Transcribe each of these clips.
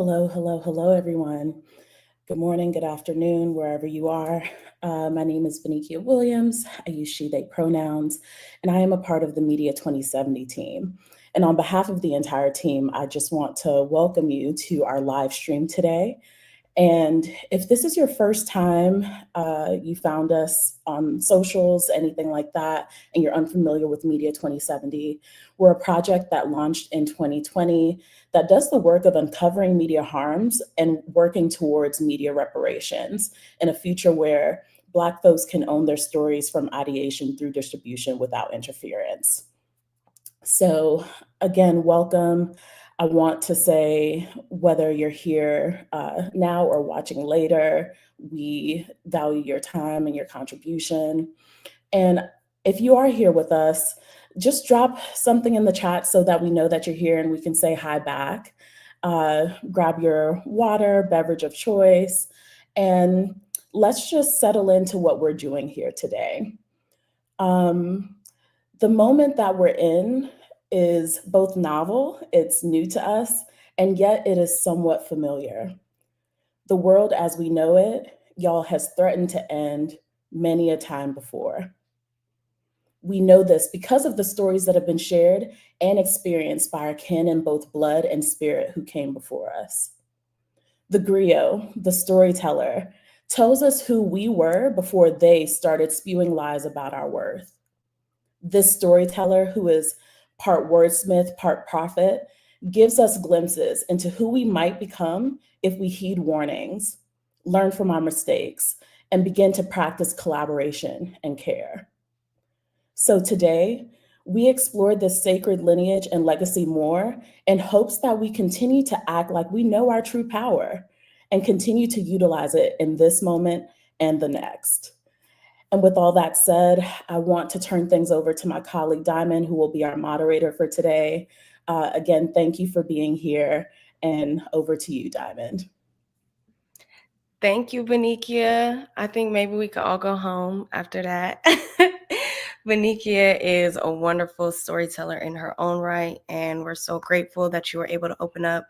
Hello, hello, hello, everyone. Good morning, good afternoon, wherever you are. My name is Alexa WiIlliams. I use she, they pronouns, and I am a part of the Media 2070 team. And on behalf of the entire team, I just want to welcome you to our live stream today. And if this is your first time, you found us on socials, anything like that, and you're unfamiliar with Media 2070, we're a project that launched in 2020 that does the work of uncovering media harms and working towards media reparations in a future where Black folks can own their stories from ideation through distribution without interference. So, again, welcome. I want to say, whether you're here now or watching later, we value your time and your contribution. And if you are here with us, just drop something in the chat so that we know that you're here and we can say hi back. Grab your water, beverage of choice, and let's just settle into what we're doing here today. The moment that we're in is both novel, it's new to us, and yet it is somewhat familiar. The world as we know it, y'all, has threatened to end many a time before. We know this because of the stories that have been shared and experienced by our kin in both blood and spirit who came before us. The griot, the storyteller, tells us who we were before they started spewing lies about our worth. This storyteller, who is part wordsmith, part prophet, gives us glimpses into who we might become if we heed warnings, learn from our mistakes, and begin to practice collaboration and care. So today, we explore this sacred lineage and legacy more in hopes that we continue to act like we know our true power and continue to utilize it in this moment and the next. And with all that said, I want to turn things over to my colleague Diamond, who will be our moderator for today. Again, thank you for being here, and over to you, Diamond. Thank you, Benicia. I think maybe we could all go home after that. Benicia is a wonderful storyteller in her own right, and we're so grateful that you were able to open up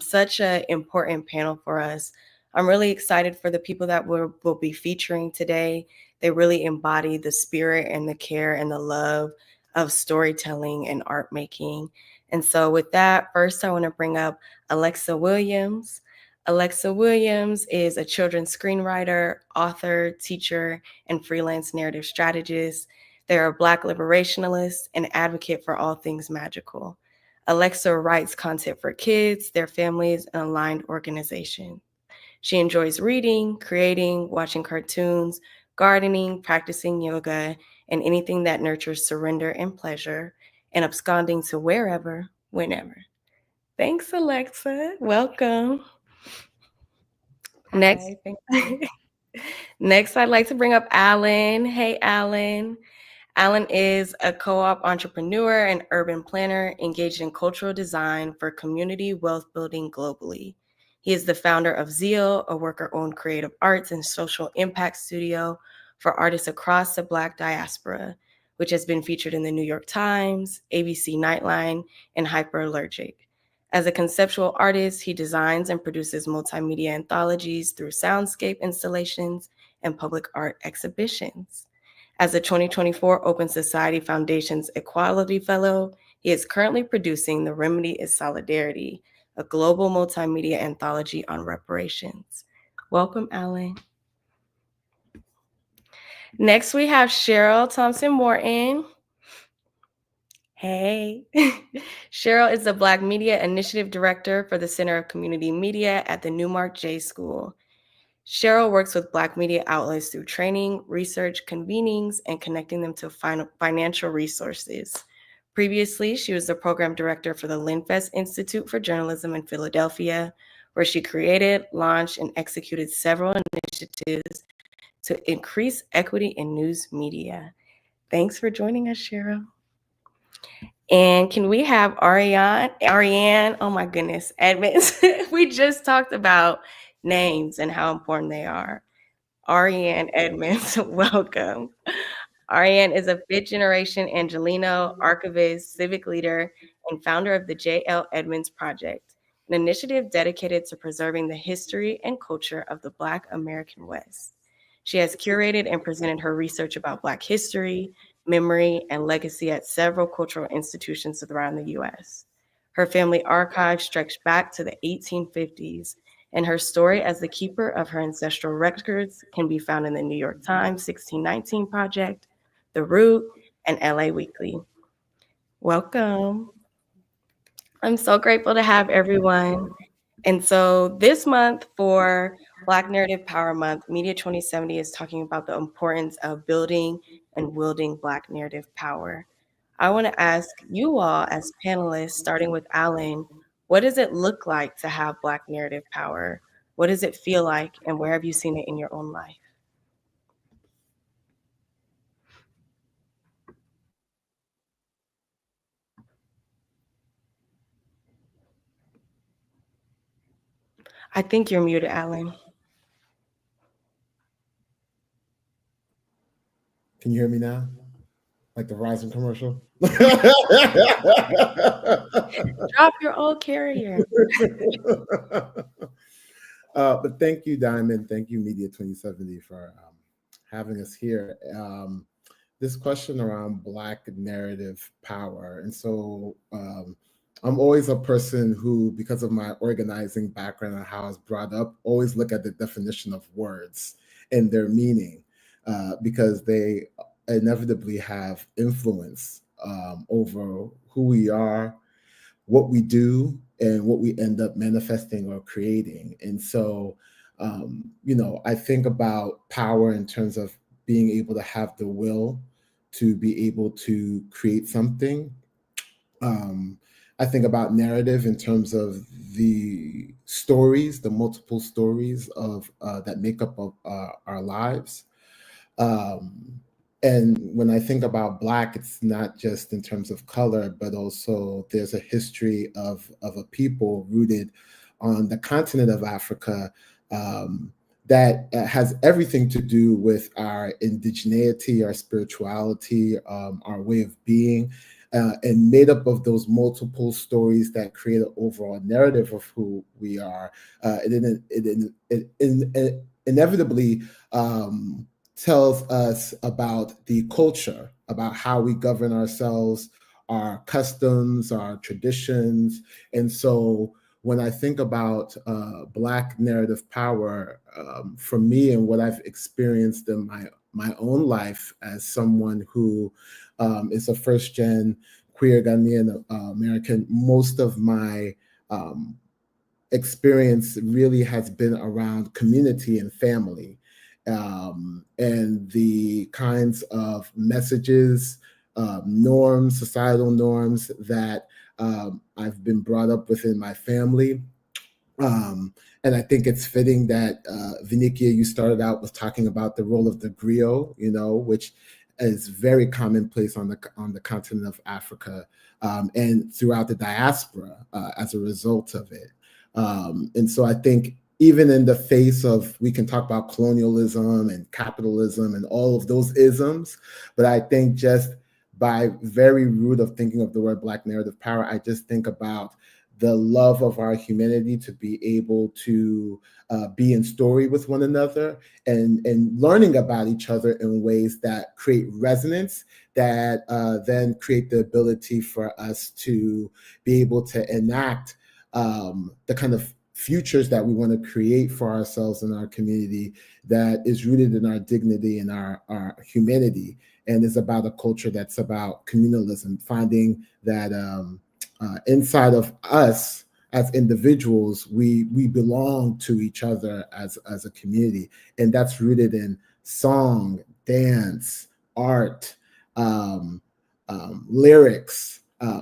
such an important panel for us. I'm really excited for the people that we'll be featuring today. They really embody the spirit and the care and the love of storytelling and art making. And so with that, first I want to bring up Alexa WiIlliams. Alexa WiIlliams is a children's screenwriter, author, teacher, and freelance narrative strategist. They're a Black liberationalist and advocate for all things magical. Alexa writes content for kids, their families, and aligned organizations. She enjoys reading, creating, watching cartoons, gardening, practicing yoga, and anything that nurtures surrender and pleasure, and absconding to wherever, whenever. Thanks, Alexa. Welcome. Next, Next, I'd like to bring up Allen. Hey, Allen. Allen is a co-op entrepreneur and urban planner engaged in cultural design for community wealth building globally. He is the founder of Zeal, a worker-owned creative arts and social impact studio for artists across the Black diaspora, which has been featured in the New York Times, ABC Nightline, and Hyperallergic. As a conceptual artist, he designs and produces multimedia anthologies through soundscape installations and public art exhibitions. As a 2024 Open Society Foundation's Equality Fellow, he is currently producing The Remedy is Solidarity, a global multimedia anthology on reparations. Welcome, Allen. Next, we have Cheryl Thompson-Morton. Hey. Cheryl is the Black Media Initiative Director for the Center of Community Media at the Newmark J School. Cheryl works with Black media outlets through training, research, convenings, and connecting them to financial resources. Previously, she was the program director for the Linfest Institute for Journalism in Philadelphia, where she created, launched, and executed several initiatives to increase equity in news media. Thanks for joining us, Cheryl. And can we have Arianne, oh my goodness, Edwards. We just talked about names and how important they are. Arianne Edwards, welcome. Arianne is a fifth generation Angelino, archivist, civic leader, and founder of the J.L. Edmonds Project. an initiative dedicated to preserving the history and culture of the Black American West. She has curated and presented her research about Black history, memory, and legacy at several cultural institutions around the US. Her family archive stretched back to the 1850s, and her story as the keeper of her ancestral records can be found in the New York Times 1619 Project, The Root, and LA Weekly. Welcome. I'm so grateful to have everyone. And so this month for Black Narrative Power Month, Media 2070 is talking about the importance of building and wielding Black narrative power. I want to ask you all as panelists, starting with Allen, what does it look like to have Black narrative power? What does it feel like, and where have you seen it in your own life? I think you're muted, Allen. Can you hear me now? Like the Verizon commercial? Drop your old carrier. But thank you, Diamond. Thank you, Media 2070, for having us here. This question around Black narrative power. And so I'm always a person who, because of my organizing background and how I was brought up, always look at the definition of words and their meaning, because they inevitably have influence over who we are, what we do, and what we end up manifesting or creating. And so, I think about power in terms of being able to have the will to be able to create something. I think about narrative in terms of the stories, the multiple stories of that make up of our lives. And when I think about Black, it's not just in terms of color, but also there's a history of a people rooted on the continent of Africa that has everything to do with our indigeneity, our spirituality, our way of being, and made up of those multiple stories that create an overall narrative of who we are. It inevitably tells us about the culture, about how we govern ourselves, our customs, our traditions. And so when I think about Black narrative power, for me and what I've experienced in my own life as someone who is a first-gen queer Ghanaian American, most of my experience really has been around community and family. And the kinds of messages, norms, societal norms that I've been brought up within my family. And I think it's fitting that Vinikia, you started out with talking about the role of the griot, which is very commonplace on the continent of Africa and throughout the diaspora as a result of it. And so I think even in the face of, we can talk about colonialism and capitalism and all of those isms, but I think just by very root of thinking of the word Black narrative power, I just think about the love of our humanity to be able to be in story with one another and learning about each other in ways that create resonance, that then create the ability for us to be able to enact the kind of futures that we want to create for ourselves and our community that is rooted in our dignity and our humanity, and is about a culture that's about communalism, finding that inside of us as individuals, we belong to each other as a community, and that's rooted in song, dance, art, lyrics.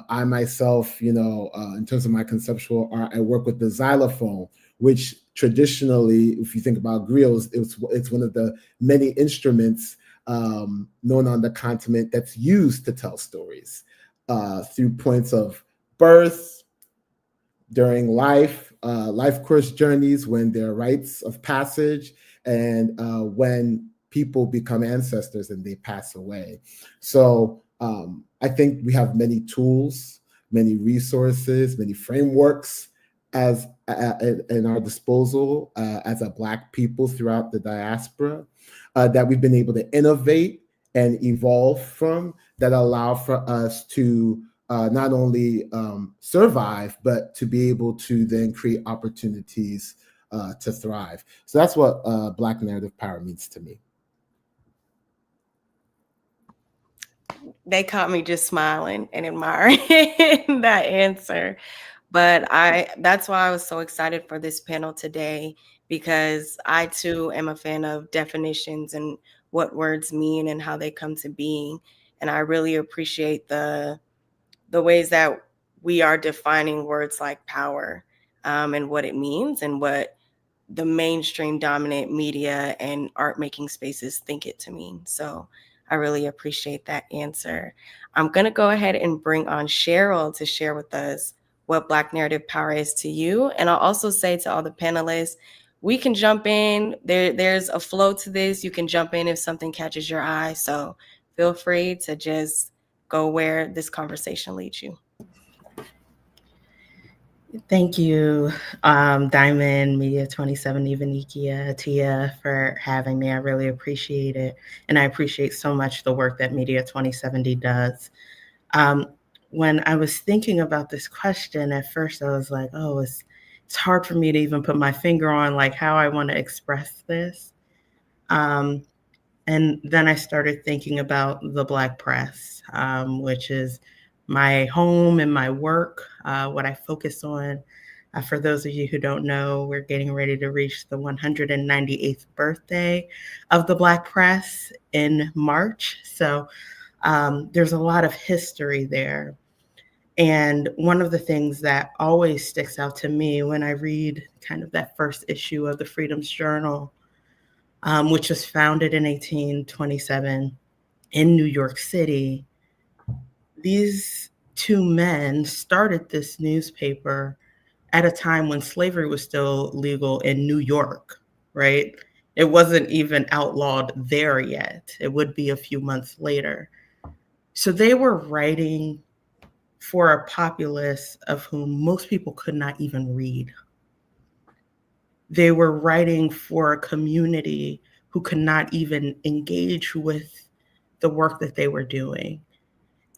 I myself, in terms of my conceptual art, I work with the xylophone, which traditionally, if you think about griots, it's one of the many instruments known on the continent that's used to tell stories through points of birth, during life course journeys, when there are rites of passage, and when people become ancestors and they pass away. So I think we have many tools, many resources, many frameworks as in our disposal as a Black people throughout the diaspora that we've been able to innovate and evolve from, that allow for us to not only survive, but to be able to then create opportunities to thrive. So that's what Black narrative power means to me. They caught me just smiling and admiring that answer. But that's why I was so excited for this panel today, because I too am a fan of definitions and what words mean and how they come to being. And I really appreciate the ways that we are defining words like power, and what it means and what the mainstream dominant media and art making spaces think it to mean. So I really appreciate that answer. I'm going to go ahead and bring on Cheryl to share with us what Black narrative power is to you. And I'll also say to all the panelists, we can jump in. There's a flow to this. You can jump in if something catches your eye. So feel free to just go where this conversation leads you. Thank you, Diamond, Media 2070, Vanikia, Tia, for having me. I really appreciate it. And I appreciate so much the work that Media 2070 does. When I was thinking about this question, at first I was like, oh, it's hard for me to even put my finger on like how I want to express this. And then I started thinking about the Black press, which is my home and my work, what I focus on. For those of you who don't know, we're getting ready to reach the 198th birthday of the Black press in March. So there's a lot of history there. And one of the things that always sticks out to me when I read kind of that first issue of the Freedom's Journal, which was founded in 1827 in New York City, these two men started this newspaper at a time when slavery was still legal in New York, right? It wasn't even outlawed there yet. It would be a few months later. So they were writing for a populace of whom most people could not even read. They were writing for a community who could not even engage with the work that they were doing.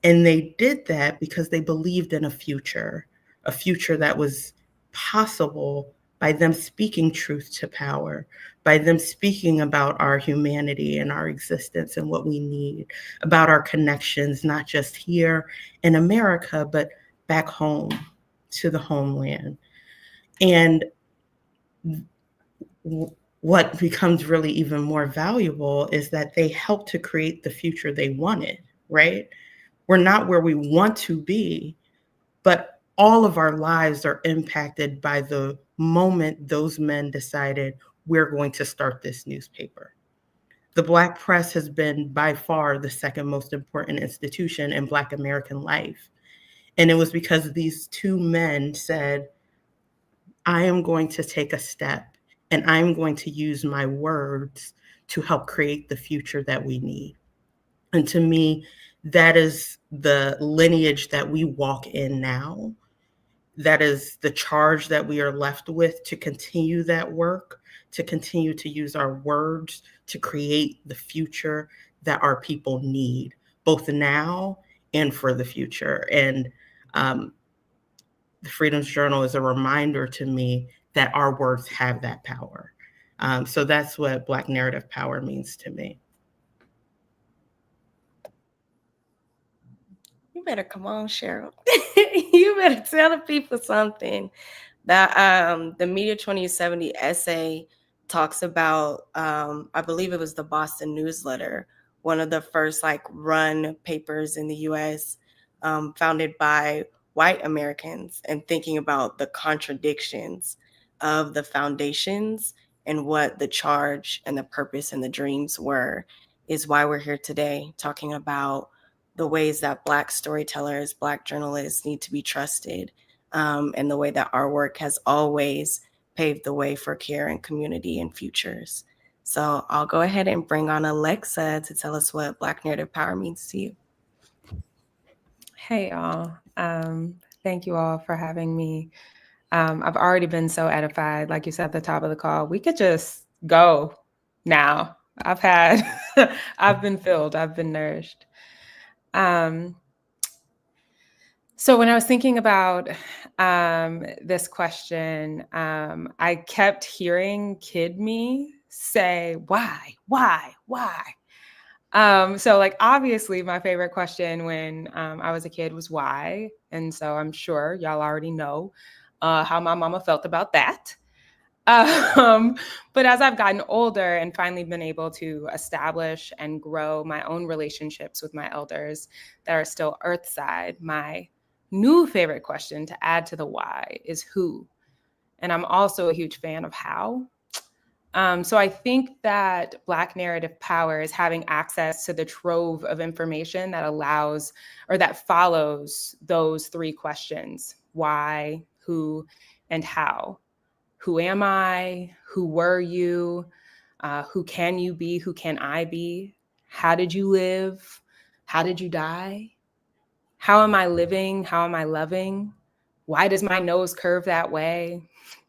And they did that because they believed in a future that was possible by them speaking truth to power, by them speaking about our humanity and our existence and what we need, about our connections, not just here in America, but back home to the homeland. And what becomes really even more valuable is that they helped to create the future they wanted, right? We're not where we want to be, but all of our lives are impacted by the moment those men decided we're going to start this newspaper. The Black press has been by far the second most important institution in Black American life. And it was because these two men said, I am going to take a step and I'm going to use my words to help create the future that we need. And to me, that is the lineage that we walk in now. That is the charge that we are left with, to continue that work, to continue to use our words to create the future that our people need, both now and for the future. And the Freedom's Journal is a reminder to me that our words have that power. So that's what Black narrative power means to me. You better come on, Cheryl. You better tell the people something. That the Media 2070 essay talks about, I believe it was the Boston Newsletter, one of the first like run papers in the US, founded by white Americans, and thinking about the contradictions of the foundations and what the charge and the purpose and the dreams were, is why we're here today talking about the ways that Black storytellers, Black journalists need to be trusted, and the way that our work has always paved the way for care and community and futures. So I'll go ahead and bring on Alexa to tell us what Black narrative power means to you. Hey, y'all. Thank you all for having me. I've already been so edified. Like you said at the top of the call, we could just go now. I've been filled, I've been nourished. So when I was thinking about this question, I kept hearing kid me say, why? So like, obviously my favorite question when I was a kid was why. And so I'm sure y'all already know how my mama felt about that. But as I've gotten older and finally been able to establish and grow my own relationships with my elders that are still earthside, my new favorite question to add to the why is who. And I'm also a huge fan of how. So I think that Black narrative power is having access to the trove of information that allows or that follows those three questions: why, who, and how. Who am I? Who were you? Who can you be? Who can I be? How did you live? How did you die? How am I living? How am I loving? Why does my nose curve that way?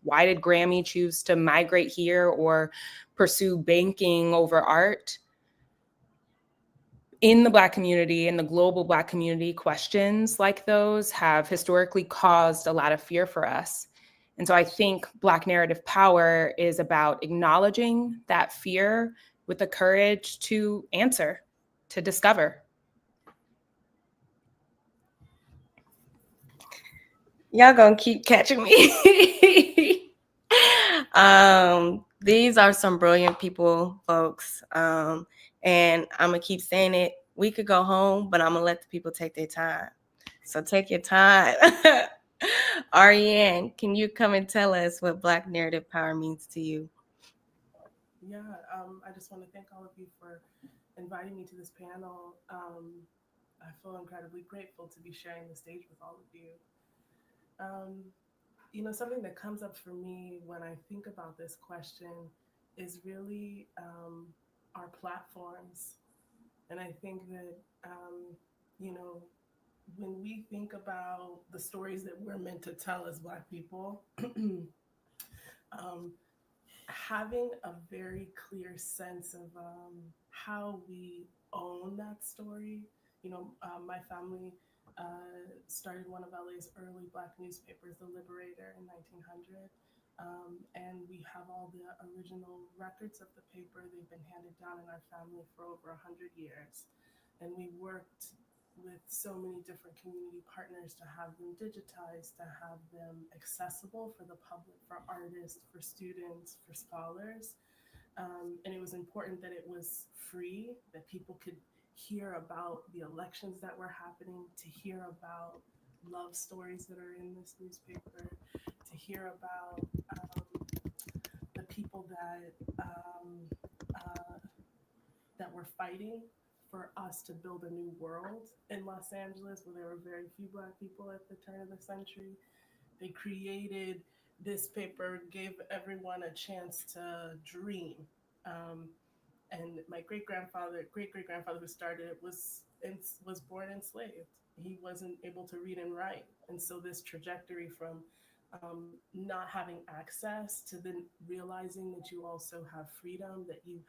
Why did Grammy choose to migrate here or pursue banking over art? In the Black community, in the global Black community, questions like those have historically caused a lot of fear for us. And so I think Black narrative power is about acknowledging that fear with the courage to answer, to discover. Y'all gonna keep catching me. These are some brilliant people, folks. And I'm gonna keep saying it. We could go home, but I'm gonna let the people take their time. So take your time. Arianne, can you come and tell us what Black narrative power means to you? Yeah, I just want to thank all of you for inviting me to this panel. I feel incredibly grateful to be sharing the stage with all of you. Something that comes up for me when I think about this question is really our platforms. And I think that, when we think about the stories that we're meant to tell as Black people, having a very clear sense of how we own that story. My family started one of LA's early Black newspapers, The Liberator, in 1900. And we have all the original records of the paper. They've been handed down in our family for over 100 years. And we worked with so many different community partners to have them digitized, to have them accessible for the public, for artists, for students, for scholars. And it was important that it was free, that people could hear about the elections that were happening, to hear about love stories that are in this newspaper, to hear about the people that were fighting for us to build a new world in Los Angeles, where there were very few Black people at the turn of the century. They created this paper, gave everyone a chance to dream. And my great-great-grandfather who started it was born enslaved. He wasn't able to read and write. And so this trajectory from not having access to then realizing that you also have freedom, that you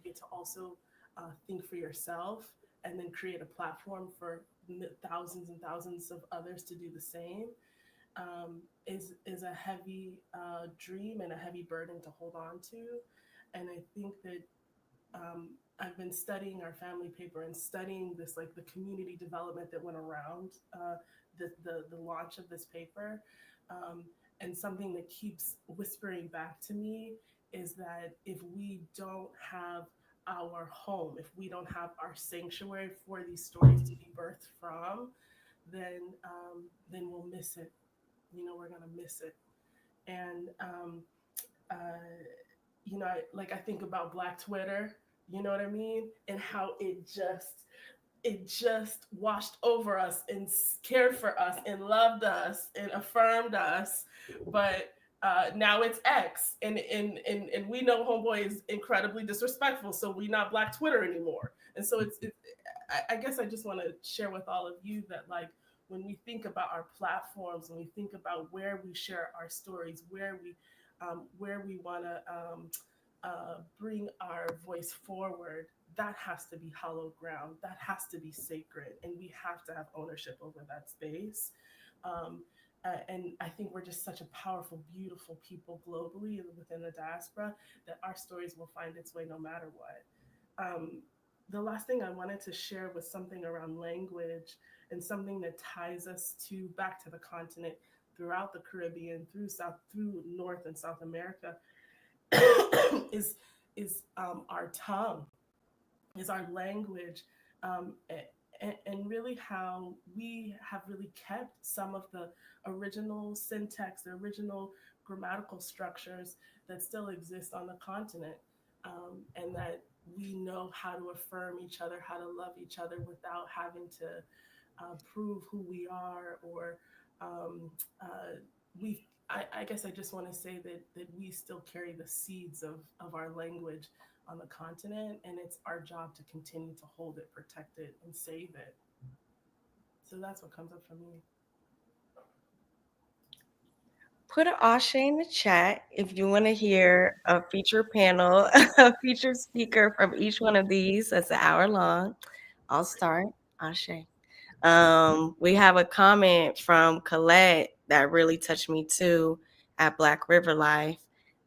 get to also think for yourself, and then create a platform for thousands and thousands of others to do the same, is a heavy dream and a heavy burden to hold on to. And I think that I've been studying our family paper and studying this, like the community development that went around the launch of this paper. And something that keeps whispering back to me is that if we don't have our home, if we don't have our sanctuary for these stories to be birthed from, then we'll miss it. We're gonna miss it. And I think about Black Twitter, you know what I mean? And how it just washed over us and cared for us and loved us and affirmed us. But now it's X, and we know homeboy is incredibly disrespectful, so we not Black Twitter anymore. And so I guess I just want to share with all of you that, like, when we think about our platforms, when we think about where we share our stories, where we want to bring our voice forward, that has to be hallowed ground. That has to be sacred, and we have to have ownership over that space. Um, and I think we're just such a powerful, beautiful people globally and within the diaspora that our stories will find its way no matter what. The last thing I wanted to share was something around language and something that ties us to back to the continent throughout the Caribbean, through North and South America, is our tongue, is our language, and really how we have really kept some of the original syntax, the original grammatical structures that still exist on the continent, and that we know how to affirm each other, how to love each other without having to prove who we are, or we. I guess I just want to say that we still carry the seeds of our language on the continent, and it's our job to continue to hold it, protect it, and save it. So that's what comes up for me. Put an Ashe in the chat if you want to hear a feature panel, a featured speaker from each one of these. That's an hour long. I'll start. Ashe. We have a comment from Colette that really touched me too at Black River Life.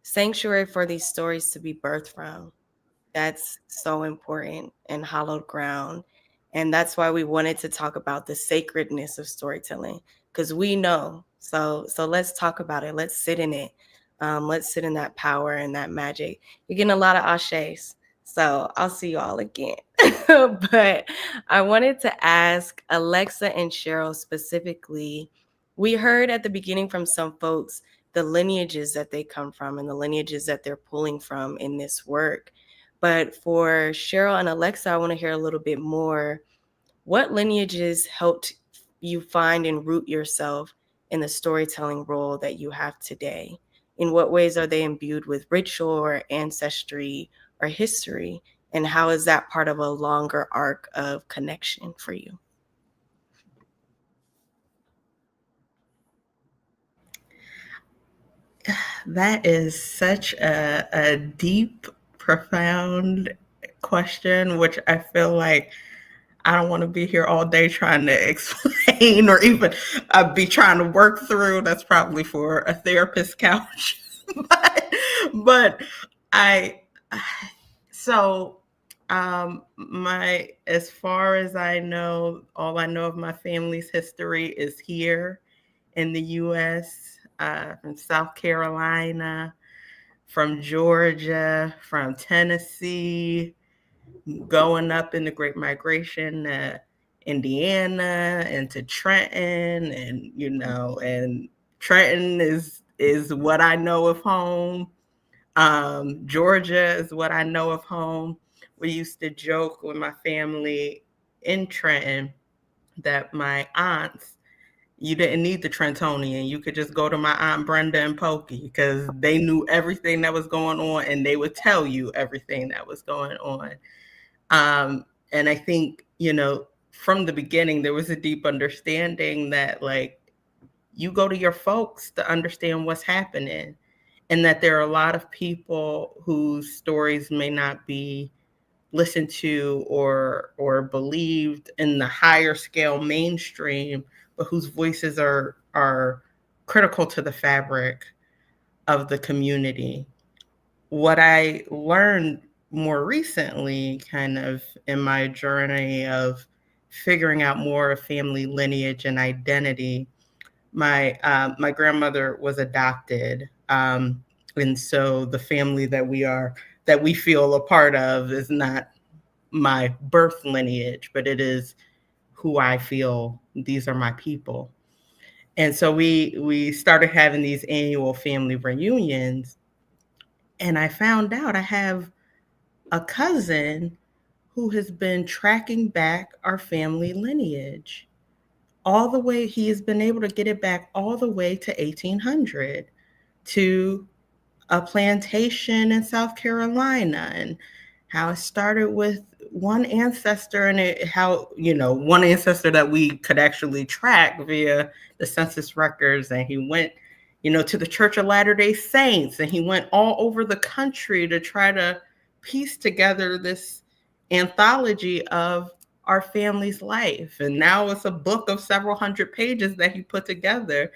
Sanctuary for these stories to be birthed from. That's so important and hallowed ground. And that's why we wanted to talk about the sacredness of storytelling, because we know. So let's talk about it. Let's sit in it. Let's sit in that power and that magic. You're getting a lot of ashes. So I'll see you all again. But I wanted to ask Alexa and Cheryl specifically. We heard at the beginning from some folks the lineages that they come from and the lineages that they're pulling from in this work. But for Cheryl and Alexa, I want to hear a little bit more. What lineages helped you find and root yourself in the storytelling role that you have today? In what ways are they imbued with ritual or ancestry or history? And how is that part of a longer arc of connection for you? That is such a deep, profound question, which I feel like I don't want to be here all day trying to explain or even be trying to work through. That's probably for a therapist couch. but as far as I know, all I know of my family's history is here in the U.S., from South Carolina, from Georgia, from Tennessee, going up in the Great Migration to Indiana and to Trenton, and Trenton is what I know of home. Georgia is what I know of home. We used to joke with my family in Trenton that my aunts, you didn't need the Trentonian. You could just go to my Aunt Brenda and Pokey, because they knew everything that was going on and they would tell you everything that was going on. And I think, from the beginning, there was a deep understanding that, like, you go to your folks to understand what's happening, and that there are a lot of people whose stories may not be listened to or believed in the higher scale mainstream, but whose voices are critical to the fabric of the community. What I learned more recently, kind of in my journey of figuring out more of family lineage and identity, my grandmother was adopted, and so the family that we feel a part of is not my birth lineage, but it is who I feel, these are my people. And so we started having these annual family reunions, and I found out I have a cousin who has been tracking back our family lineage all the way. He has been able to get it back all the way to 1800, to a plantation in South Carolina. how it started with one ancestor, and how, one ancestor that we could actually track via the census records. And he went, to the Church of Latter-day Saints, and he went all over the country to try to piece together this anthology of our family's life. And now it's a book of several hundred pages that he put together.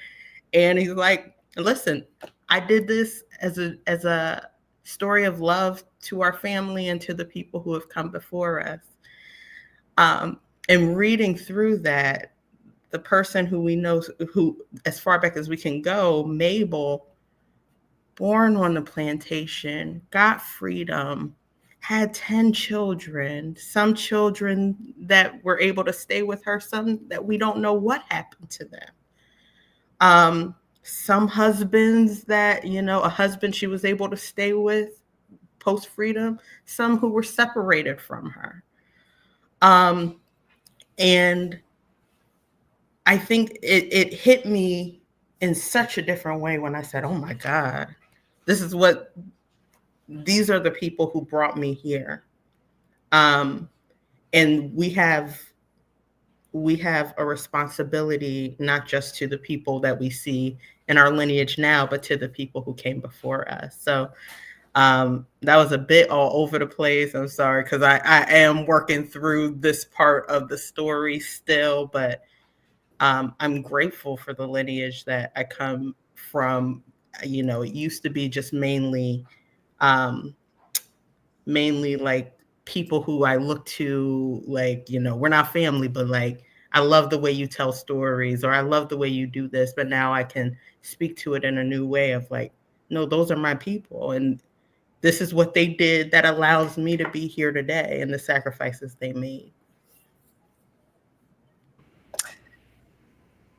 And he's like, listen, I did this as a story of love to our family and to the people who have come before us. And reading through that, the person who we know, who, as far back as we can go, Mabel, born on the plantation, got freedom, had 10 children, some children that were able to stay with her, some that we don't know what happened to them. Some husbands that, a husband she was able to stay with post-freedom, some who were separated from her. And I think it hit me in such a different way when I said, oh my God, these are the people who brought me here. And we have a responsibility, not just to the people that we see in our lineage now, but to the people who came before us. So that was a bit all over the place. I'm sorry, because I am working through this part of the story still, but I'm grateful for the lineage that I come from. It used to be just mainly like people who I look to, like, we're not family, but like, I love the way you tell stories, or I love the way you do this. But now I can speak to it in a new way of like, no, those are my people. And this is what they did that allows me to be here today, and the sacrifices they made.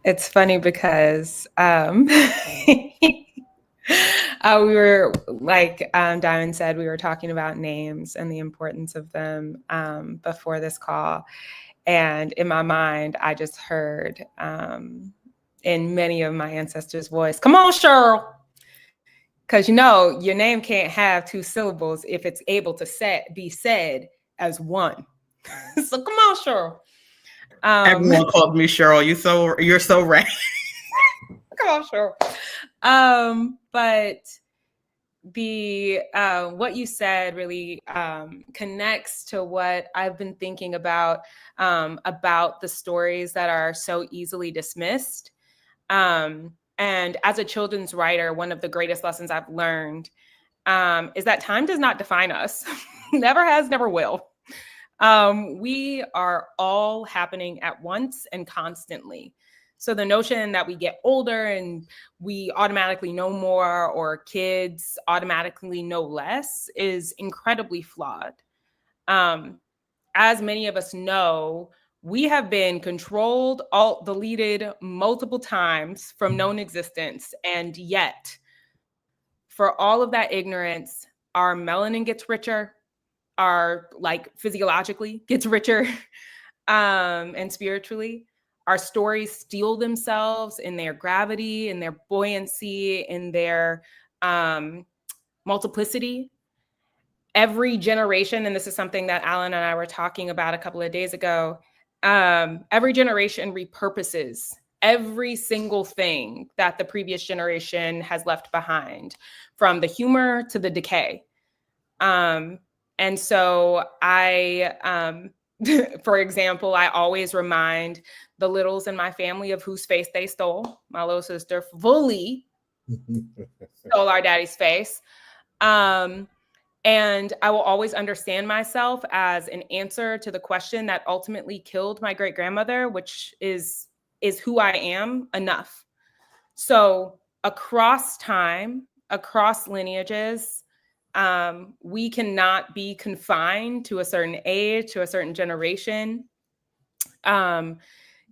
It's funny because we were, like Diamond said, we were talking about names and the importance of them before this call. And in my mind, I just heard in many of my ancestors' voice, come on, Cheryl. Because your name can't have two syllables if it's able to be said as one. So come on, Cheryl. Everyone called me Cheryl. You're so right. Come on, Cheryl. But what you said really connects to what I've been thinking about the stories that are so easily dismissed. And as a children's writer, one of the greatest lessons I've learned is that time does not define us. Never has, never will. We are all happening at once and constantly. So the notion that we get older and we automatically know more, or kids automatically know less, is incredibly flawed. As many of us know, we have been controlled, alt-deleted multiple times from known existence. And yet, for all of that ignorance, our melanin gets richer, our physiologically gets richer, and spiritually. Our stories steel themselves in their gravity, in their buoyancy, in their multiplicity. Every generation, and this is something that Allen and I were talking about a couple of days ago, every generation repurposes every single thing that the previous generation has left behind, from the humor to the decay. And so for example, I always remind the littles in my family of whose face they stole. My little sister fully stole our daddy's face. And I will always understand myself as an answer to the question that ultimately killed my great-grandmother, which is who I am enough? So across time, across lineages, we cannot be confined to a certain age, to a certain generation.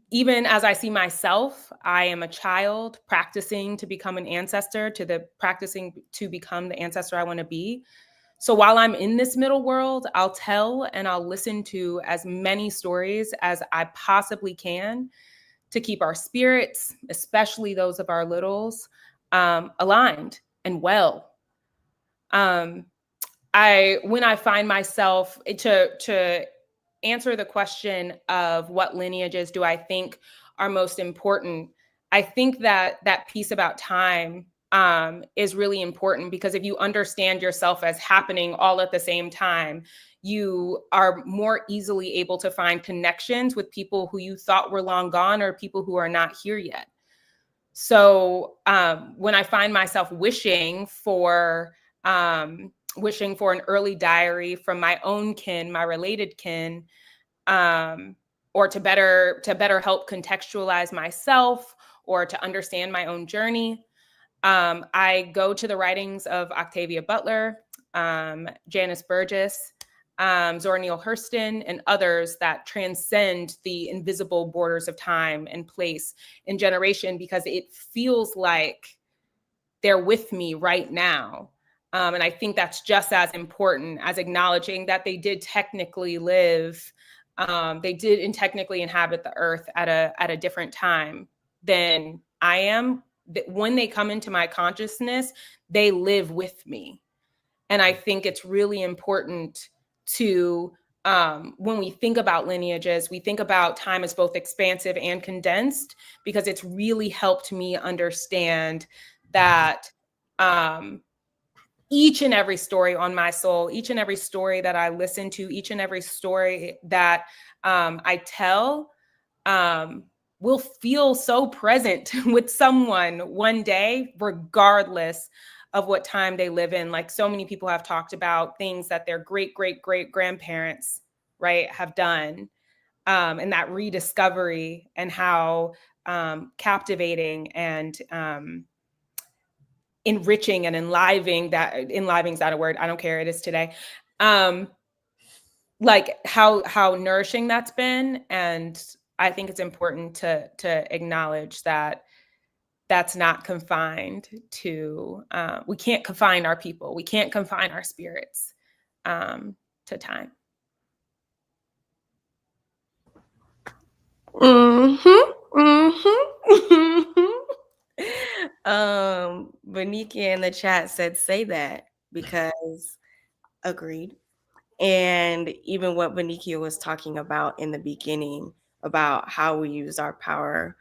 Even as I see myself, I am a child practicing to become an ancestor, practicing to become the ancestor I want to be. So while I'm in this middle world, I'll tell and I'll listen to as many stories as I possibly can to keep our spirits, especially those of our littles, aligned and well. when I find myself to answer the question of what lineages do I think are most important, I think that that piece about time is really important, because if you understand yourself as happening all at the same time, you are more easily able to find connections with people who you thought were long gone or people who are not here yet. So when I find myself wishing for an early diary from my own kin, my related kin, or to better help contextualize myself or to understand my own journey, I go to the writings of Octavia Butler, Janice Burgess, Zora Neale Hurston, and others that transcend the invisible borders of time and place and generation, because it feels like they're with me right now. And I think that's just as important as acknowledging that they did technically live, they did and technically inhabit the earth at a different time than I am. When they come into my consciousness, they live with me. And I think it's really important to, when we think about lineages, we think about time as both expansive and condensed, because it's really helped me understand that each and every story on my soul, each and every story that I listen to, each and every story that I tell will feel so present with someone one day, regardless of what time they live in. Like, so many people have talked about things that their great, great, great grandparents, right, have done. And that rediscovery, and how captivating and enriching and enlivening is that a word? I don't care. It is today. Like how nourishing that's been. And I think it's important to acknowledge that that's not confined to, we can't confine our people. We can't confine our spirits to time. Benicia in the chat said, say that, because agreed. And even what Benicia was talking about in the beginning about how we use our power,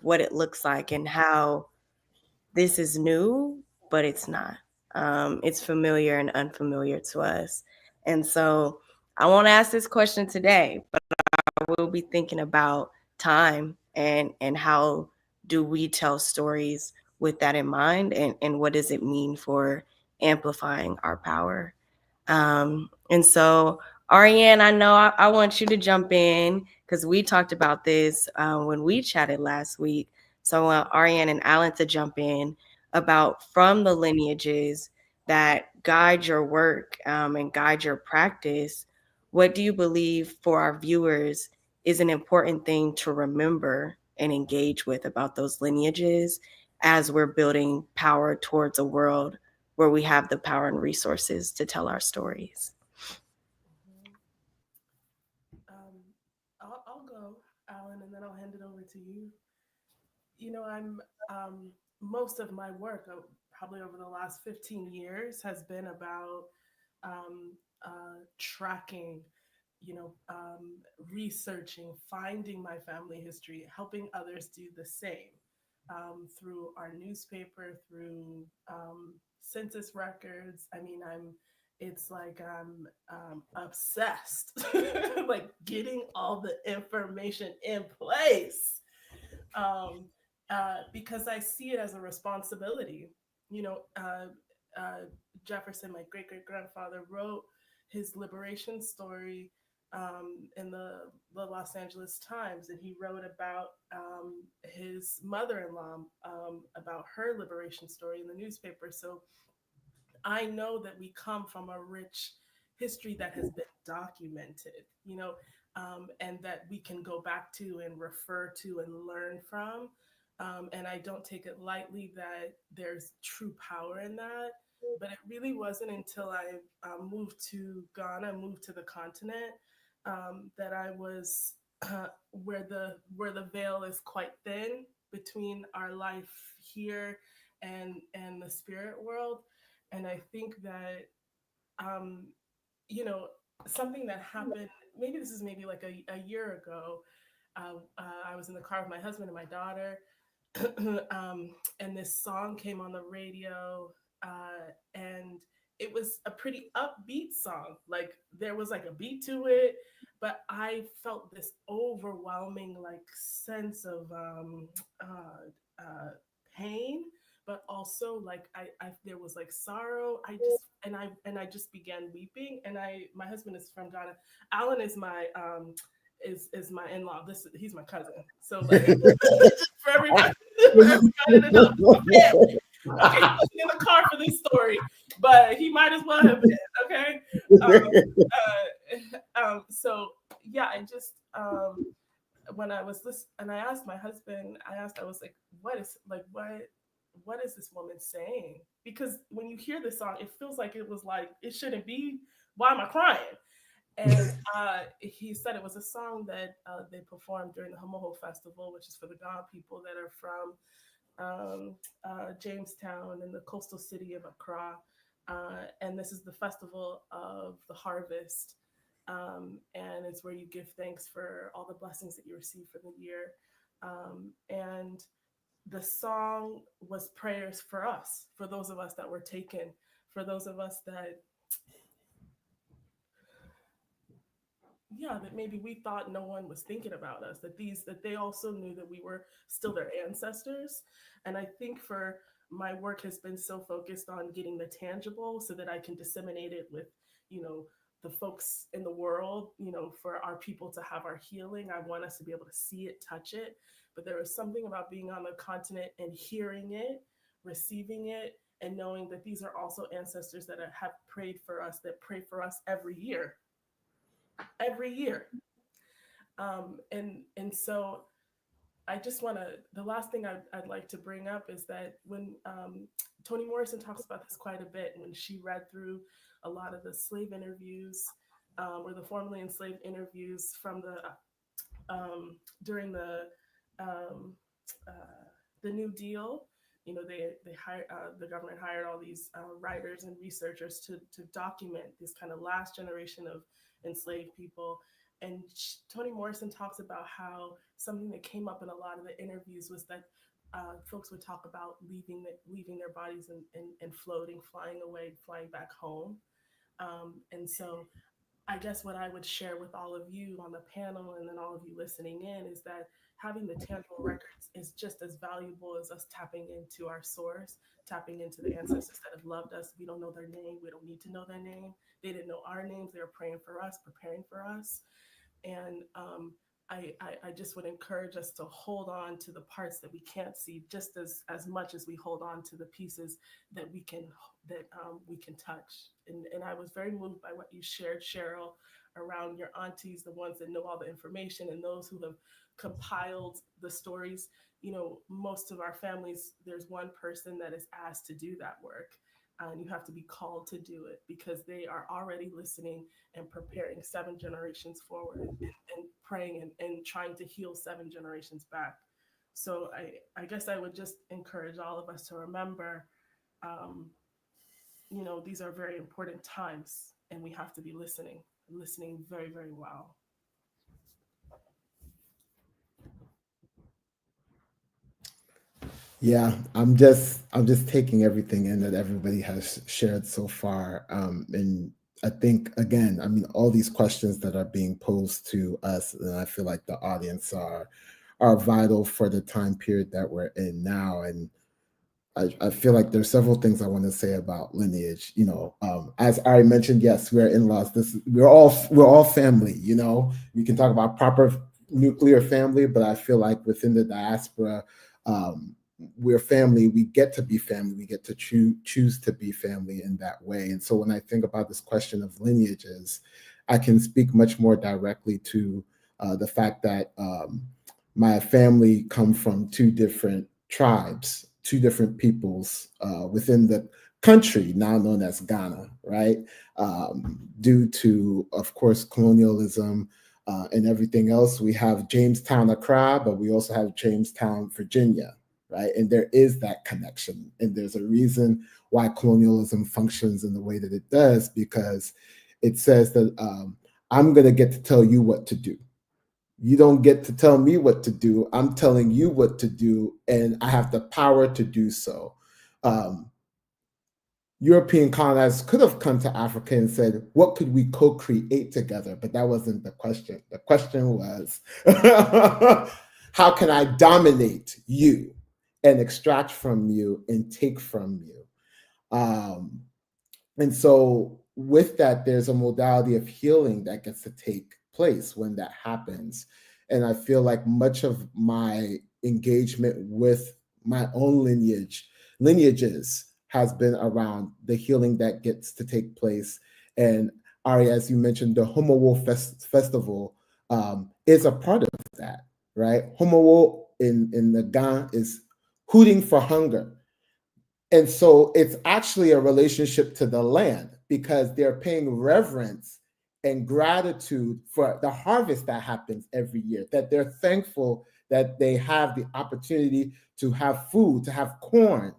what it looks like, and how this is new, but it's not. It's familiar and unfamiliar to us. And so I won't ask this question today, but I will be thinking about time and how do we tell stories with that in mind, and what does it mean for amplifying our power. And so, Arianne, I know I want you to jump in, because we talked about this when we chatted last week. So I want Arianne and Allen to jump in about, from the lineages that guide your work and guide your practice, what do you believe for our viewers is an important thing to remember and engage with about those lineages as we're building power towards a world where we have the power and resources to tell our stories? I'll go, Alan, and then I'll hand it over to you. You know, I'm most of my work, probably over the last 15 years, has been about tracking, researching, finding my family history, helping others do the same through our newspaper, through census records. I mean, it's like I'm obsessed, like getting all the information in place, because I see it as a responsibility. You know, Jefferson, my great great grandfather, wrote his liberation story in the Los Angeles Times, and he wrote about his mother-in-law, about her liberation story in the newspaper. So I know that we come from a rich history that has been documented, and that we can go back to and refer to and learn from. And I don't take it lightly that there's true power in that. But it really wasn't until I moved to Ghana, moved to the continent, that I was where the veil is quite thin between our life here and the spirit world. And I think that you know, something that happened, maybe this is maybe like a year ago. I was in the car with my husband and my daughter, and this song came on the radio, and it was a pretty upbeat song. Like there was like a beat to it, but I felt this overwhelming like sense of pain, but also like I there was like sorrow. I just began weeping. And my husband is from Ghana. Allen is my is my in-law. He's my cousin. So like for everybody, for everybody to know, family. Okay, he wasn't in the car for this story, but he might as well have been. Okay, so yeah, I just when I was listening, and I asked my husband, I was like, what is this woman saying? Because when you hear this song, it feels like it was like it shouldn't be. Why am I crying? And he said it was a song that they performed during the Homoho Festival, which is for the Ghana people that are from Jamestown and the coastal city of Accra. And this is the festival of the harvest. And it's where you give thanks for all the blessings that you receive for the year. And the song was prayers for us, for those of us that were taken, for those of us that, yeah, that maybe we thought no one was thinking about us, that they also knew that we were still their ancestors. And I think for my work has been so focused on getting the tangible so that I can disseminate it with, you know, the folks in the world, you know, for our people to have our healing. I want us to be able to see it, touch it. But there was something about being on the continent and hearing it, receiving it, and knowing that these are also ancestors that have prayed for us, that pray for us every year. And so I just want to, the last thing I'd like to bring up is that when Toni Morrison talks about this quite a bit, when she read through a lot of the slave interviews or the formerly enslaved interviews from the during the New Deal, you know, they hired the government hired all these writers and researchers to document this kind of last generation of enslaved people. And Toni Morrison talks about how something that came up in a lot of the interviews was that folks would talk about leaving their bodies and floating, flying away, flying back home. And so I guess what I would share with all of you on the panel and then all of you listening in is that having the tangible records is just as valuable as us tapping into our source, tapping into the ancestors that have loved us. We don't know their name. We don't need to know their name. They didn't know our names. They were praying for us, preparing for us. And I just would encourage us to hold on to the parts that we can't see just as much as we hold on to the pieces that we can touch. And I was very moved by what you shared, Cheryl, around your aunties, the ones that know all the information, and those who have compiled the stories. You know, most of our families, there's one person that is asked to do that work. And you have to be called to do it because they are already listening and preparing 7 generations forward and praying and trying to heal 7 generations back. So I guess I would just encourage all of us to remember, you know, these are very important times and we have to be listening very, very well. Yeah, I'm just taking everything in that everybody has shared so far. And I think again, I mean, all these questions that are being posed to us, and I feel like the audience are vital for the time period that we're in now. And I feel like there's several things I want to say about lineage. You know, as Ari mentioned, yes, we're in-laws. We're all family. You know, we can talk about proper nuclear family, but I feel like within the diaspora, we're family. We get to be family. We get to choose to be family in that way. And so when I think about this question of lineages, I can speak much more directly to the fact that my family come from 2 different tribes, 2 different peoples within the country now known as Ghana, right? Due to, of course, colonialism and everything else. We have Jamestown, Accra, but we also have Jamestown, Virginia, right? And there is that connection. And there's a reason why colonialism functions in the way that it does, because it says that I'm going to get to tell you what to do. You don't get to tell me what to do. I'm telling you what to do, and I have the power to do so. European colonizers could have come to Africa and said, what could we co-create together? But that wasn't the question. The question was, how can I dominate you and extract from you and take from you? And so with that, there's a modality of healing that gets to take place when that happens. And I feel like much of my engagement with my own lineages has been around the healing that gets to take place. And Ari, as you mentioned, the Homowo Festival is a part of that, right? Homowo in the Ga is hooting for hunger. And so it's actually a relationship to the land, because they're paying reverence and gratitude for the harvest that happens every year, that they're thankful that they have the opportunity to have food, to have corn,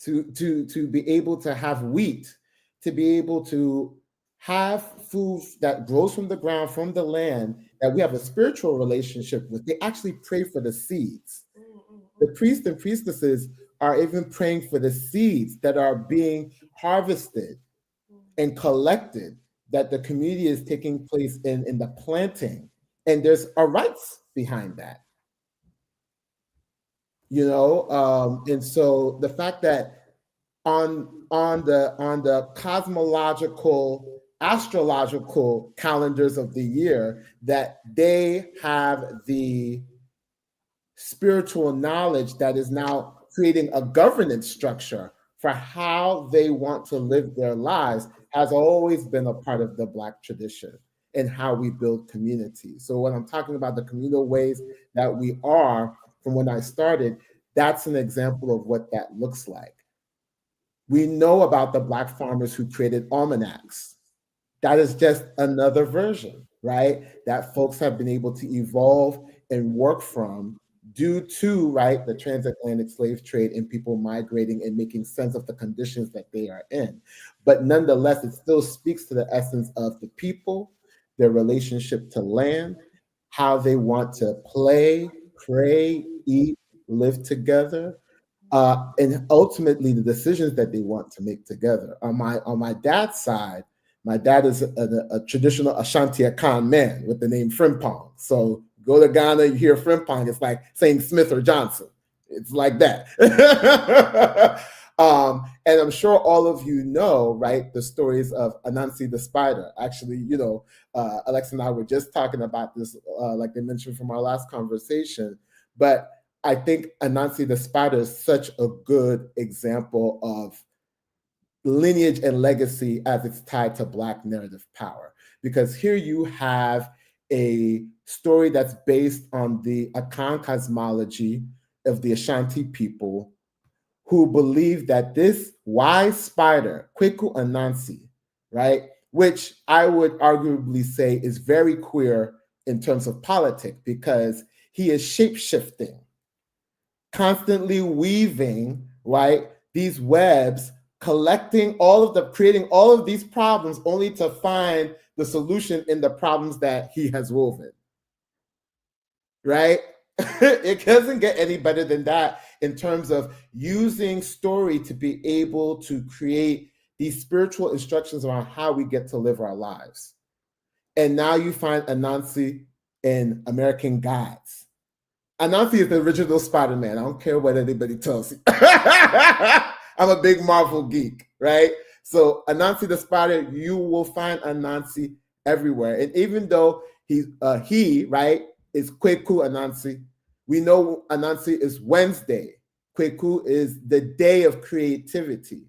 to be able to have wheat, to be able to have food that grows from the ground, from the land, that we have a spiritual relationship with. They actually pray for the seeds. The priests and priestesses are even praying for the seeds that are being harvested and collected, that the community is taking place in the planting. And there's a rites behind that. And so the fact that on the cosmological, astrological calendars of the year, that they have the spiritual knowledge that is now creating a governance structure for how they want to live their lives, has always been a part of the Black tradition and how we build community. So when I'm talking about the communal ways that we are, from when I started, that's an example of what that looks like. We know about the Black farmers who created almanacs. That is just another version, right? That folks have been able to evolve and work from, due to, right, the transatlantic slave trade and people migrating and making sense of the conditions that they are in. But nonetheless, it still speaks to the essence of the people, their relationship to land, how they want to play, pray, eat, live together, and ultimately the decisions that they want to make together. On my dad's side, my dad is a traditional Ashanti Akan man with the name Frimpong. So go to Ghana, you hear Frimpong, it's like saying Smith or Johnson. It's like that. And I'm sure all of you know, right, the stories of Anansi the spider. Actually, Alexa and I were just talking about this, like they mentioned from our last conversation. But I think Anansi the spider is such a good example of lineage and legacy as it's tied to Black narrative power. Because here you have a story that's based on the Akan cosmology of the Ashanti people, who believe that this wise spider, Kweku Anansi, right, which I would arguably say is very queer in terms of politics, because he is shape-shifting, constantly weaving, right, these webs, creating all of these problems, only to find the solution in the problems that he has woven, right? It doesn't get any better than that in terms of using story to be able to create these spiritual instructions around how we get to live our lives. And now you find Anansi in American Gods. Anansi is the original Spider-Man. I don't care what anybody tells you. I'm a big Marvel geek, right? So Anansi the Spider, you will find Anansi everywhere. And even though he right, is Kweku Anansi, we know Anansi is Wednesday. Kweku is the day of creativity.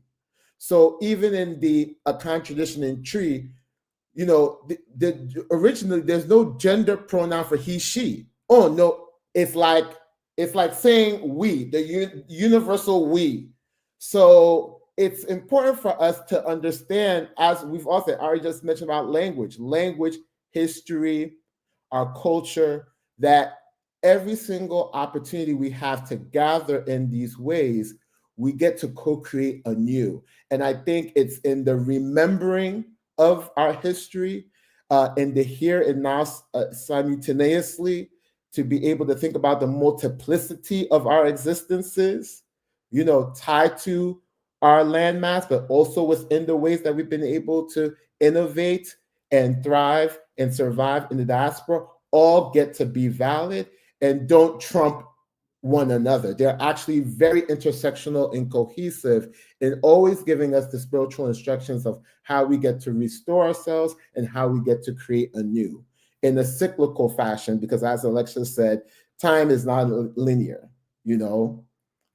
So even in the Akan tradition in Tree, originally there's no gender pronoun for he, she. Oh no, it's like saying we, the universal we. So it's important for us to understand, as we've also already just mentioned about language, history, our culture, that every single opportunity we have to gather in these ways, we get to co-create anew. And I think it's in the remembering of our history, in the here and now, simultaneously, to be able to think about the multiplicity of our existences, tied to our landmass, but also within the ways that we've been able to innovate and thrive and survive in the diaspora, all get to be valid and don't trump one another. They're actually very intersectional and cohesive in always giving us the spiritual instructions of how we get to restore ourselves and how we get to create anew in a cyclical fashion, because as Alexa said, time is not linear,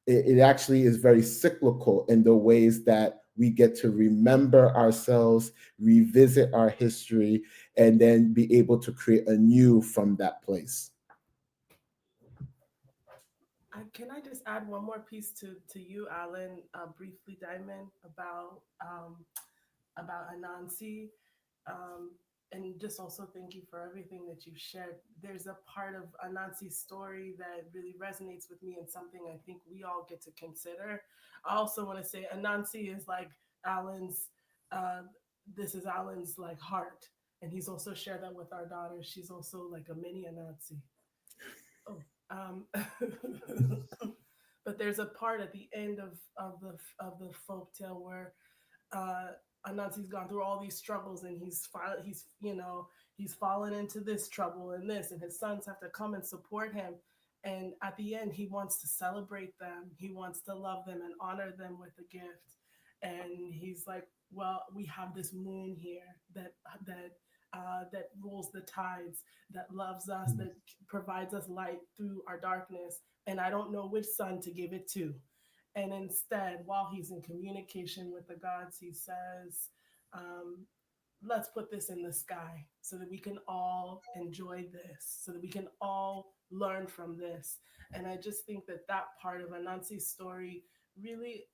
it actually is very cyclical in the ways that we get to remember ourselves, revisit our history, and then be able to create anew from that place. Can I just add one more piece to you, Alan, briefly, Diamond, about Anansi? And just also thank you for everything that you've shared. There's a part of Anansi's story that really resonates with me and something I think we all get to consider. I also want to say Anansi is like Alan's, this is Alan's like heart. And he's also shared that with our daughter. She's also like a mini Anansi. Oh, but there's a part at the end of the folk tale where Anansi's gone through all these struggles and he's fallen into this trouble and this, and his sons have to come and support him. And at the end, he wants to celebrate them. He wants to love them and honor them with a gift. And he's like, well, we have this moon here that rules the tides, that loves us, that provides us light through our darkness. And I don't know which sun to give it to. And instead, while he's in communication with the gods, he says, let's put this in the sky so that we can all enjoy this, so that we can all learn from this. And I just think that part of Anansi's story really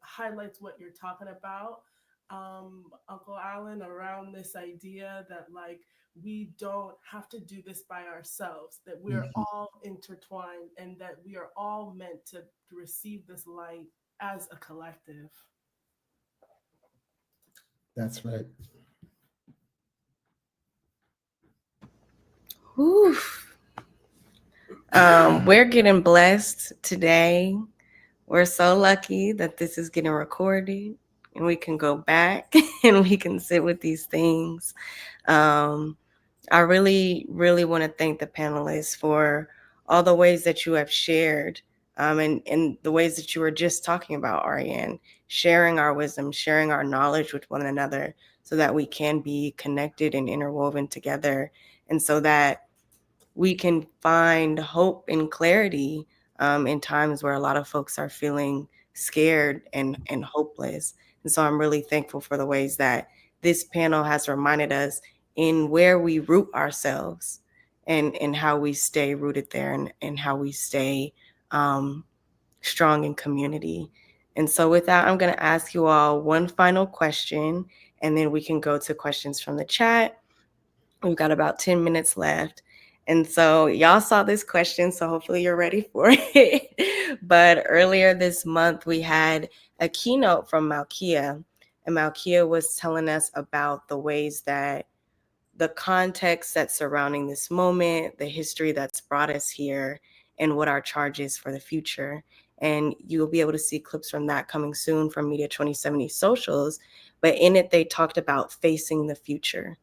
highlights what you're talking about, Uncle Allen, around this idea that like we don't have to do this by ourselves, that we're all intertwined and that we are all meant to receive this light as a collective. That's right. Oof. We're getting blessed today. We're so lucky that this is getting recorded and we can go back and we can sit with these things. I really, really want to thank the panelists for all the ways that you have shared, and the ways that you were just talking about, Arianne, sharing our wisdom, sharing our knowledge with one another so that we can be connected and interwoven together, and so that we can find hope and clarity in times where a lot of folks are feeling scared and hopeless. And so I'm really thankful for the ways that this panel has reminded us in where we root ourselves and how we stay rooted there and how we stay strong in community. And so with that, I'm going to ask you all one final question, and then we can go to questions from the chat. We've got about 10 minutes left. And so y'all saw this question, so hopefully you're ready for it. But earlier this month, we had a keynote from Malkia, and Malkia was telling us about the ways that the context that's surrounding this moment, the history that's brought us here, and what our charge is for the future. And you'll be able to see clips from that coming soon from Media 2070 socials. But in it, they talked about facing the future.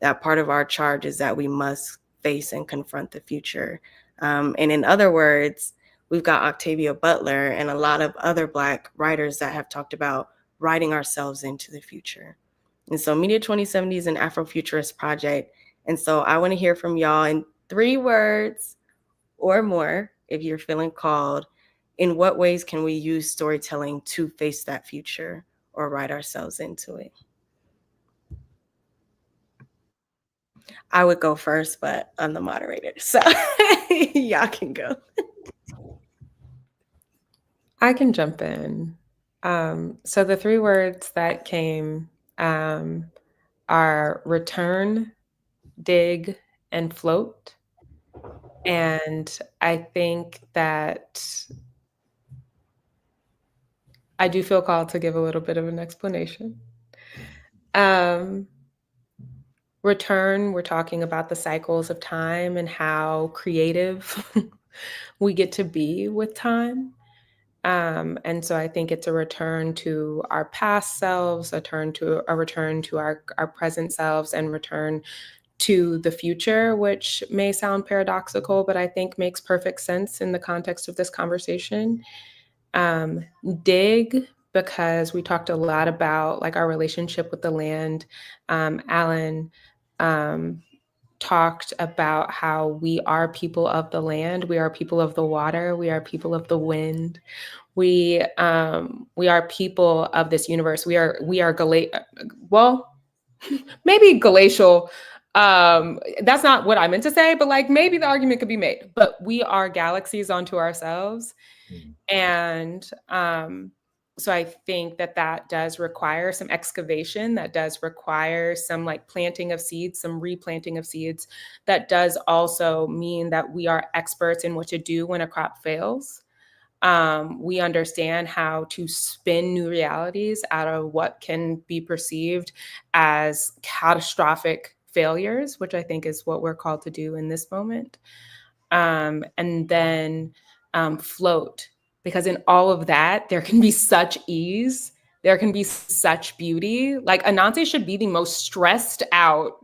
That part of our charge is that we must face and confront the future. And in other words, we've got Octavia Butler and a lot of other Black writers that have talked about writing ourselves into the future. And so Media 2070 is an Afrofuturist project. And so I want to hear from y'all in 3 words or more, if you're feeling called. In what ways can we use storytelling to face that future or write ourselves into it? I would go first, but I'm the moderator, so y'all can go. I can jump in. So the 3 words that came are return, dig, and float. And I think that I do feel called to give a little bit of an explanation. Return, we're talking about the cycles of time and how creative we get to be with time. And so I think it's a return to our past selves, a return to our present selves, and return to the future, which may sound paradoxical, but I think makes perfect sense in the context of this conversation. Dig, because we talked a lot about like our relationship with the land. Allen talked about how we are people of the land, we are people of the water, we are people of the wind. We are people of this universe. We are maybe glacial. That's not what I meant to say, but like maybe the argument could be made. But we are galaxies unto ourselves, and so I think that does require some excavation. That does require some like planting of seeds, some replanting of seeds. That does also mean that we are experts in what to do when a crop fails. We understand how to spin new realities out of what can be perceived as catastrophic failures, which I think is what we're called to do in this moment. And then float, because in all of that, there can be such ease, there can be such beauty. Like Anansi should be the most stressed out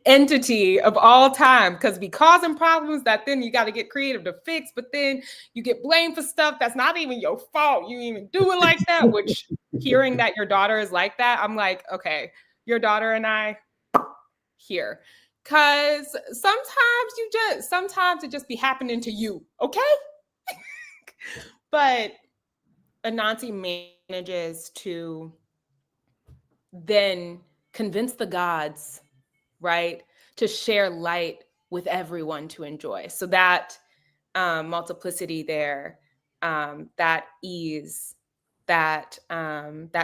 entity of all time, because be causing problems that then you got to get creative to fix, but then you get blamed for stuff that's not even your fault. You even do it like that, which hearing that your daughter is like that, I'm like, okay, your daughter and I here. Cause sometimes it just be happening to you, okay? But Anansi manages to then convince the gods, right, to share light with everyone to enjoy. So that multiplicity there, that ease, that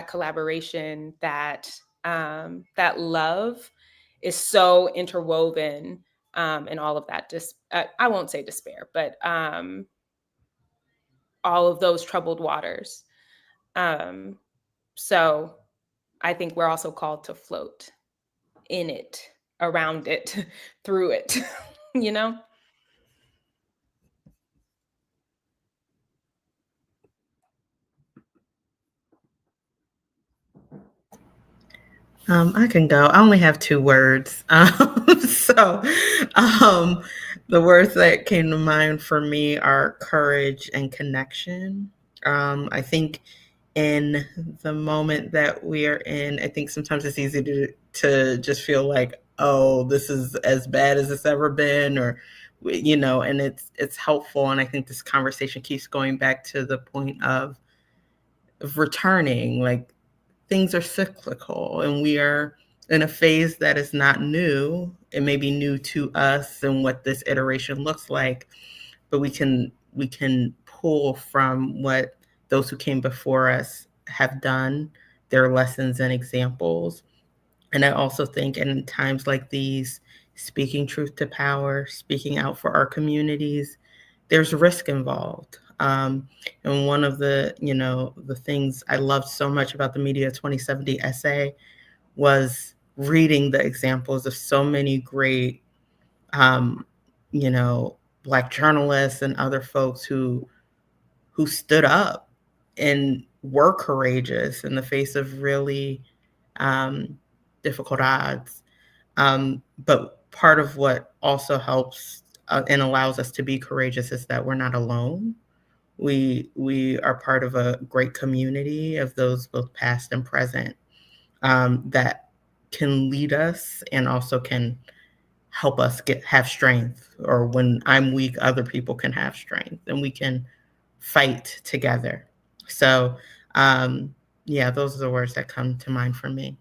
collaboration, that love is so interwoven in all of that. I won't say despair, but all of those troubled waters. So I think we're also called to float in it, around it, through it, you know? I can go. I only have 2 words. So the words that came to mind for me are courage and connection. I think in the moment that we are in, I think sometimes it's easy to just feel like, oh, this is as bad as it's ever been, or, you know, and it's helpful. And I think this conversation keeps going back to the point of returning, like, things are cyclical and we are in a phase that is not new. It may be new to us and what this iteration looks like, but we can pull from what those who came before us have done, their lessons and examples. And I also think in times like these, speaking truth to power, speaking out for our communities, there's risk involved. And one of the, the things I loved so much about the Media 2070 essay was reading the examples of so many great, Black journalists and other folks who stood up and were courageous in the face of really difficult odds. But part of what also helps and allows us to be courageous is that we're not alone. We are part of a great community of those both past and present that can lead us and also can help us have strength. Or when I'm weak, other people can have strength and we can fight together. So those are the words that come to mind for me.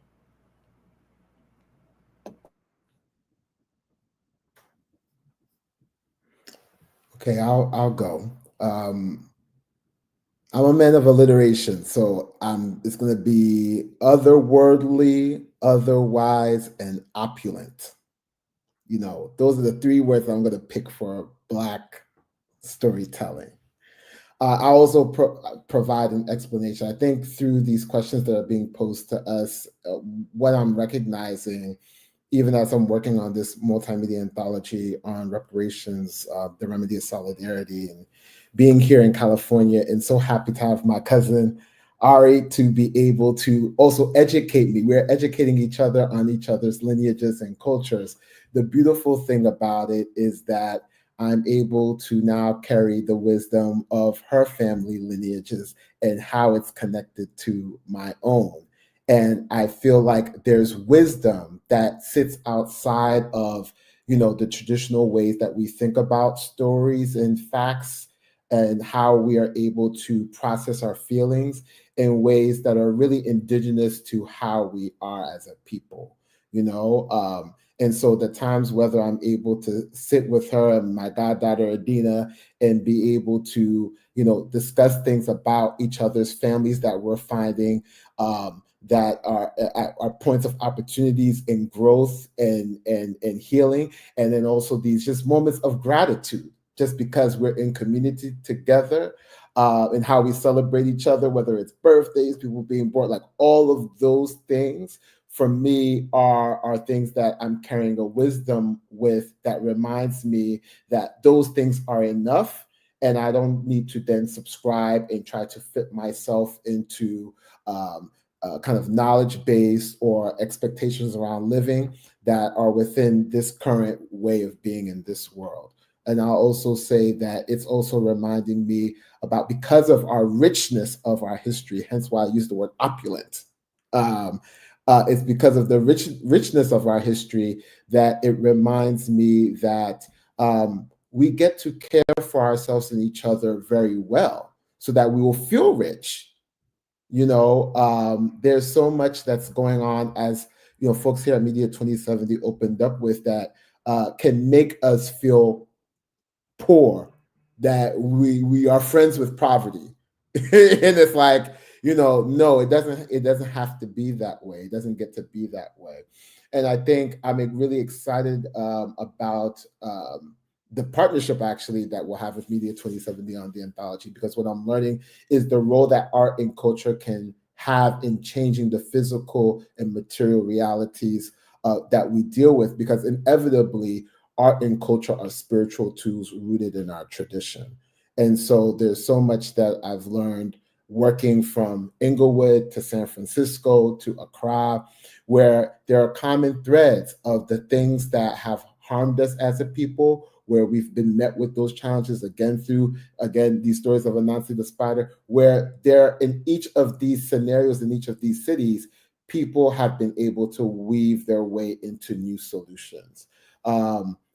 Okay, I'll go. I'm a man of alliteration, so it's going to be otherworldly, otherwise, and opulent. those are the 3 words I'm going to pick for Black storytelling. I also provide an explanation. I think through these questions that are being posed to us, what I'm recognizing, even as I'm working on this multimedia anthology on reparations, the remedy of solidarity, and being here in California, and so happy to have my cousin Ari to be able to also educate me. We're educating each other on each other's lineages and cultures. The beautiful thing about it is that I'm able to now carry the wisdom of her family lineages and how it's connected to my own. And I feel like there's wisdom that sits outside of, the traditional ways that we think about stories and facts, and how we are able to process our feelings in ways that are really indigenous to how we are as a people, and so the times whether I'm able to sit with her and my goddaughter Adina and be able to, discuss things about each other's families that we're finding, that are points of opportunities in growth and healing, and then also these just moments of gratitude, just because we're in community together, and how we celebrate each other, whether it's birthdays, people being born, like all of those things for me are things that I'm carrying a wisdom with that reminds me that those things are enough, and I don't need to then subscribe and try to fit myself into kind of knowledge base or expectations around living that are within this current way of being in this world. And I'll also say that it's also reminding me about, because of our richness of our history, hence why I use the word opulent. It's because of the richness of our history that it reminds me that we get to care for ourselves and each other very well, so that we will feel rich. There's so much that's going on, as folks here at Media 2070 opened up with, that can make us feel poor, that we are friends with poverty. And it's like, no, it doesn't have to be that way. It doesn't get to be that way. And I think I'm really excited about the partnership actually that we'll have with Media 2070 on the anthology, because what I'm learning is the role that art and culture can have in changing the physical and material realities that we deal with, because inevitably art and culture are spiritual tools rooted in our tradition. And so there's so much that I've learned working from Inglewood to San Francisco to Accra, where there are common threads of the things that have harmed us as a people, where we've been met with those challenges through these stories of Anansi the spider, where there, in each of these scenarios, in each of these cities, people have been able to weave their way into new solutions.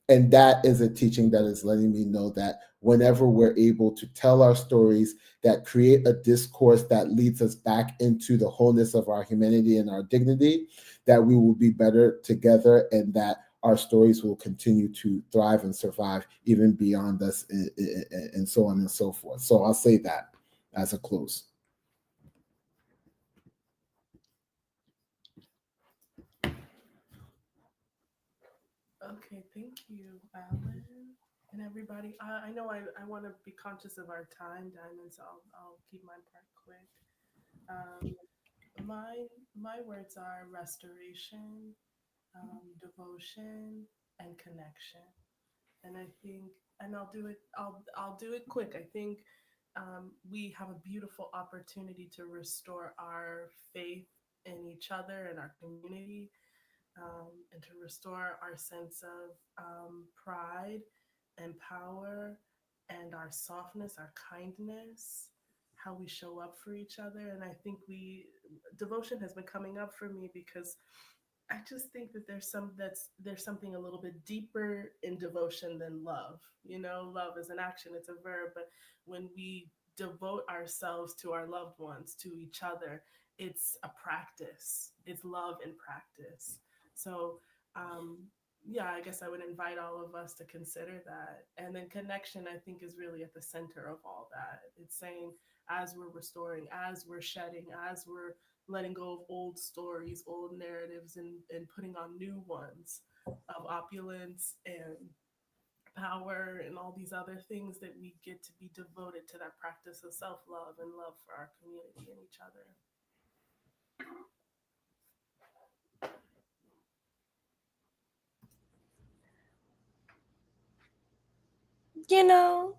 And that is a teaching that is letting me know that whenever we're able to tell our stories that create a discourse that leads us back into the wholeness of our humanity and our dignity, that we will be better together, and that our stories will continue to thrive and survive even beyond us, and so on and so forth. So I'll say that as a close. Okay, thank you, Alan, and everybody. I know I want to be conscious of our time, Diamond, so I'll keep my part quick. My words are restoration, devotion, and connection. And I think, and I'll do it quick. I think we have a beautiful opportunity to restore our faith in each other and our community, and to restore our sense of pride and power, and our softness, our kindness, how we show up for each other. And I think devotion has been coming up for me, because I just think that there's something a little bit deeper in devotion than love. Love is an action, it's a verb, but when we devote ourselves to our loved ones, to each other, it's a practice. It's love in practice. So, yeah, I guess I would invite all of us to consider that. And then connection, I think, is really at the center of all that. It's saying, as we're restoring, as we're shedding, as we're letting go of old stories, old narratives, and putting on new ones of opulence and power and all these other things, that we get to be devoted to that practice of self-love and love for our community and each other. You know,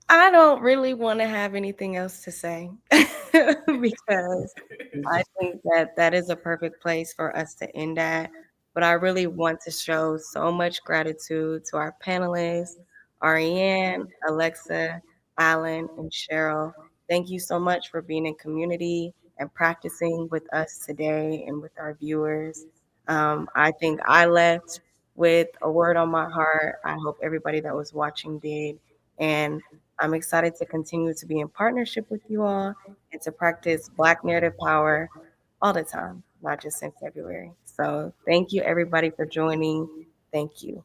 I don't really want to have anything else to say because I think that that is a perfect place for us to end at. But I really want to show so much gratitude to our panelists, Arianne, Alexa, Allen, and Cheryl. Thank you so much for being in community and practicing with us today and with our viewers. I think I left with a word on my heart. I hope everybody that was watching did. And I'm excited to continue to be in partnership with you all and to practice Black narrative power all the time, not just in February. So thank you, everybody, for joining. Thank you.